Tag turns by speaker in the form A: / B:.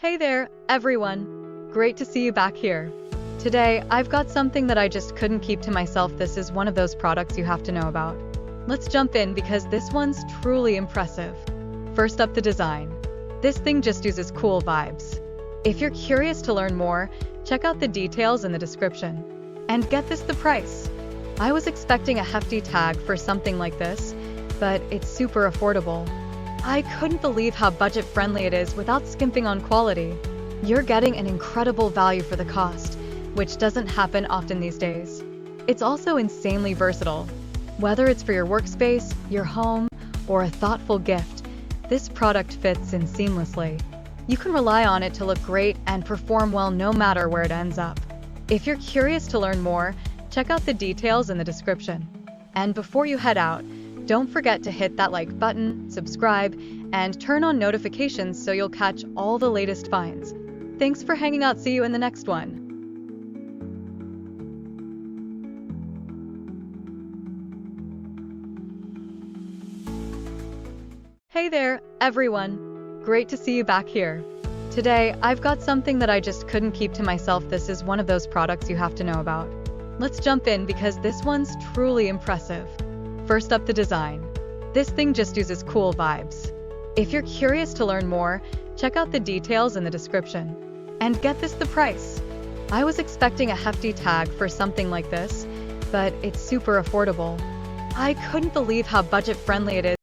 A: Hey there, everyone! Great to see you back here. Today, I've got something that I just couldn't keep to myself. This is one of those products you have to know about. Let's jump in because this one's truly impressive. First up, the design. This thing just oozes cool vibes. If you're curious to learn more, check out the details in the description. And get this, the price. I was expecting a hefty tag for something like this, but it's super affordable. I couldn't believe how budget-friendly it is without skimping on quality. You're getting an incredible value for the cost, which doesn't happen often these days. It's also insanely versatile. Whether it's for your workspace, your home, or a thoughtful gift, this product fits in seamlessly. You can rely on it to look great and perform well no matter where it ends up. If you're curious to learn more, check out the details in the description. And before you head out, don't forget to hit that like button, subscribe, and turn on notifications so you'll catch all the latest finds. Thanks for hanging out. See you in the next one. Hey there, everyone! Great to see you back here. Today, I've got something that I just couldn't keep to myself. This is one of those products you have to know about. Let's jump in because this one's truly impressive. First up, the design. This thing just oozes cool vibes. If you're curious to learn more, check out the details in the description. And get this, the price. I was expecting a hefty tag for something like this, but it's super affordable. I couldn't believe how budget-friendly it is.